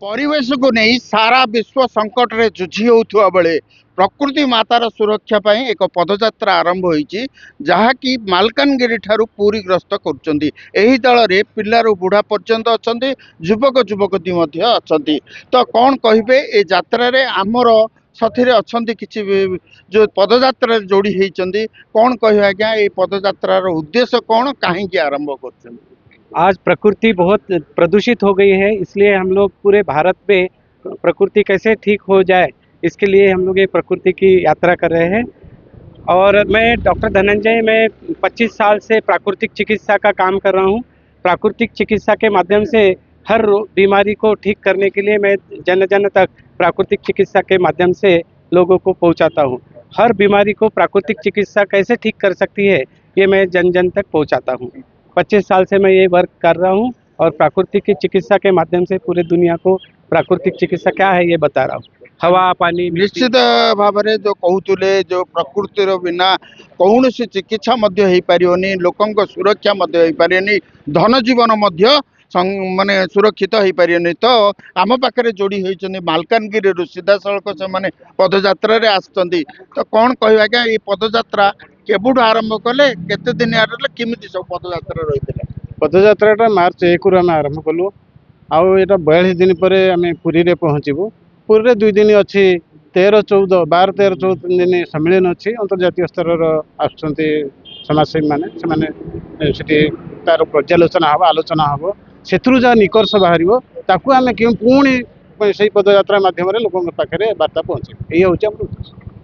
परिवेश को नहीं सारा विश्व संकट रे जुझी होउथुआ बेले प्रकृति मातार सुरक्षा पई एक पदयात्रा आरंभ होईची जहाँकि मालकानगिरी ठारू पूरी ग्रस्त करुचंदी। एही दल रे पिल्लारू बुढ़ा पर्यंत अछंती, युवक युवकती मध्य अछंती। तो कौन कहिबे ए यात्रा रे आमर साथीरे अछंती किछि जो पदयात्रा जोड़ी हेइचंदी, कौन कहिबा आज्ञा ए पदयात्रार उद्देश्य कौन, काहे की आरंभ करछंती? आज प्रकृति बहुत प्रदूषित हो गई है, इसलिए हम लोग पूरे भारत में प्रकृति कैसे ठीक हो जाए इसके लिए हम लोग ये प्रकृति की यात्रा कर रहे हैं। और मैं डॉक्टर धनंजय, मैं 25 साल से प्राकृतिक चिकित्सा का काम कर रहा हूँ। प्राकृतिक चिकित्सा के माध्यम से हर बीमारी को ठीक करने के लिए मैं जन जन तक प्राकृतिक चिकित्सा के माध्यम से लोगों को पहुँचाता हूँ। हर बीमारी को प्राकृतिक चिकित्सा कैसे ठीक कर सकती है ये मैं जन जन तक पहुँचाता हूँ। 25 साल से मैं ये वर्क कर रहा हूँ और प्राकृतिक की चिकित्सा के माध्यम से पूरे दुनिया को प्राकृतिक चिकित्सा क्या है ये बता रहा हूँ। हवा पानी निश्चित भाव में जो कहते जो प्रकृतिर बिना कौन सी चिकित्सा लोकों सुरक्षा धन जीवन माने सुरक्षित हो पारे। तो आम पाखे जोड़ी होती मालकानगिरी सीधा सड़क से पदयात्रा आसती। तो कौन कह क्या ये पदयात्रा केबुठ आरंभ कले, केते दिन केमी सब पदयात्रा रही है? पदयात्रा मार्च 1 रु आम आरंभ कलु। आउ ये 42 दिन पर आम पुरी रे पहुँचबू। पुरी 2 दिन अच्छी 13, 14, 12, 13, 14 दिन सम्मेलन अच्छी अंतर्जातीय स्तर आसुँच समाजसेवी मैंने तार पर्यालोचना हम आलोचना हम से जहाँ निष्कर्ष बाहर ताकू आम क्यों पुणी से पदयात्रा मध्यम लोकों पाखे वार्ता पहुँचे ये हूँ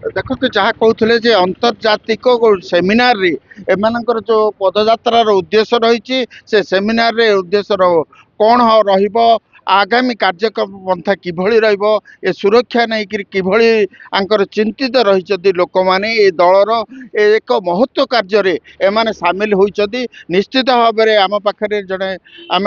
देखो तो जहाँ कहते अंतर्जातिक सेमिनार रे एमानकर जो पदयात्रार उद्देश्य रही से सेमिनार रे उद्देश्य कौन रहिबो, आगामी कार्यक्रम पंथा किभଳି रहिबो, ए सुरक्षा नहीं किभଳି आंकर चिंतित रही लोक माने ए दलर एक महत्व कार्य रे एमाने सामिल होइछथि। निश्चित भाव में आम पाखे जड़े आम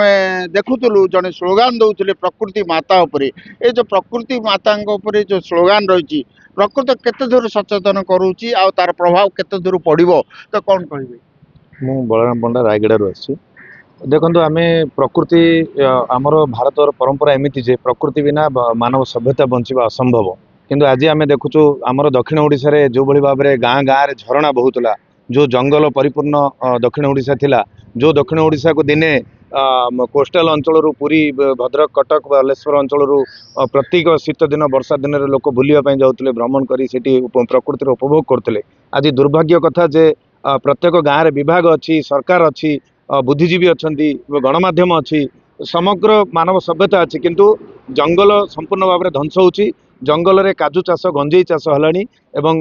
देखुलु जड़े स्लोगान दौले प्रकृति माता उपरे। ए जो प्रकृति माता उपरे जो स्लोगान रही प्रकृति केते दूर सचेतन करूची आ तार प्रभाव केते दूर पड़िबो, तो कौन कहिबे? मु बलराम पंडा रायगड़ा आसी। देखो आम प्रकृति आमर भारत परंपरा एमती जे प्रकृति बिना मानव सभ्यता बंचवा असंभव। किंतु आज आम देखुचु आमर दक्षिण ओडिशा रे जो भाई भाव में गाँ गाँव झरणा बहुतला, जो जंगल परिपूर्ण दक्षिण ओडिशा थिला, जो दक्षिण ओडिशा को दिने कोस्टाल अंचल पुरी भद्रक कटक बालेश्वर अंचल प्रत्येक शीत दिन वर्षा दिन लोक बुलापी जाते भ्रमण कर प्रकृतिर उपभोग करते। आज दुर्भाग्य कथा जे प्रत्येक गाँव में विभाग अच्छी, सरकार अच्छी, बुद्धिजीवी अच्छा, गणमाध्यम अच्छी, समग्र मानव सभ्यता अच्छी, किंतु जंगल संपूर्ण भाव में ध्वंस होची। जंगल रे काजू चाष गंजेई चाष हलानी एवं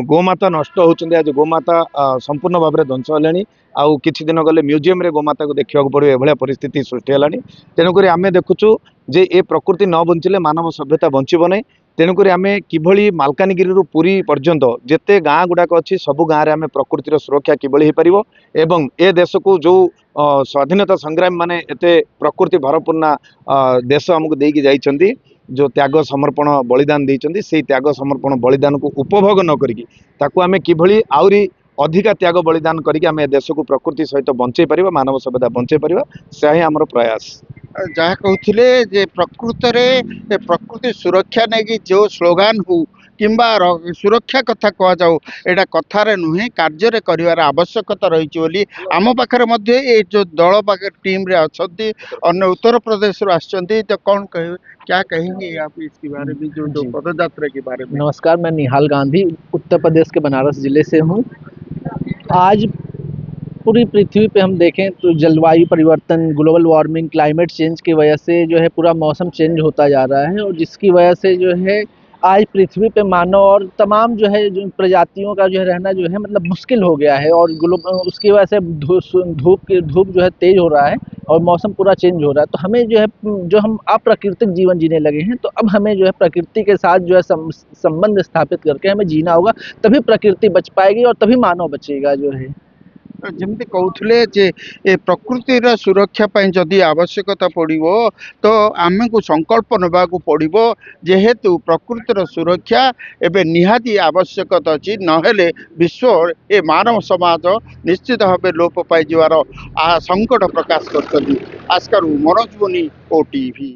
गोमाता नष्ट होचंदी। आज गोमाता संपूर्ण भाव में ध्वंस हलानी। आउ किछि दिन गले म्यूजियम रे गोमाता को देखा पड़ो एभलिया परिस्थिति सृष्टि हलानी। तेणुक आम देखुचु जे ए प्रकृति न बंचिले मानव सभ्यता बंचिब नहीं। तेणुक आम किभଳି मालकानगिरी पुरी पर्यंत जेते गाँ गुड़ाक अच्छी सबु गाँव में आम प्रकृतिर सुरक्षा किभଳି हो पारिबो एवं ए देश को जो स्वाधीनता संग्राम माने एते प्रकृति भरपूर्ण देश आमको देकी जाइछंदी, जो त्याग समर्पण बलिदान देइछंदी, से त्याग समर्पण बलिदान को उपभोग न करिकी ताकू आम किभଳି आउरी अधिका त्याग बलिदान करके आम देश को प्रकृति सहित बंचे पारिबा, मानव सभ्यता बंचे पारिबा, से ही आमर प्रयास। जहाँ कहते जे प्रकृत रे प्रकृति सुरक्षा नहीं जो स्लोगान हो किंबा सुरक्षा कथा कह जाऊ एटा कथार नुहे कार्य कर आवश्यकता रही। आम पाखे ये जो दल पाखे टीम रे अच्छी अन्य उत्तर प्रदेश आसछंती, तो कौन कहे क्या कहेंगे आप इसके बारे में, जो पदयात्रा के बारे में? नमस्कार, मैं निहाल गांधी उत्तर प्रदेश के बनारस जिले से हूँ। आज पूरी पृथ्वी पे हम देखें तो जलवायु परिवर्तन, ग्लोबल वार्मिंग, क्लाइमेट चेंज की वजह से जो है पूरा मौसम चेंज होता जा रहा है और जिसकी वजह से जो है आज पृथ्वी पे मानव और तमाम जो है जो प्रजातियों का जो है रहना जो है मतलब मुश्किल हो गया है। और उसकी वजह से धूप जो है तेज हो रहा है और मौसम पूरा चेंज हो रहा है। तो हमें जो है जो हम अप्राकृतिक जीवन जीने लगे हैं, तो अब हमें जो है प्रकृति के साथ जो है संबंध स्थापित करके हमें जीना होगा, तभी प्रकृति बच पाएगी और तभी मानव बचेगा। जो है जमती कहते जे ए प्रकृतिर सुरक्षा जदि आवश्यकता पड़ो तो आम को संकल्प नवा पड़ो, जेहेतु प्रकृतिर सुरक्षा एवं निहाती आवश्यकता अच्छी, नहेले विश्व ए मानव समाज निश्चित भाव लोप पाइबार संकट प्रकाश कर। आस्कार मनोज मुनि, ओटीवी।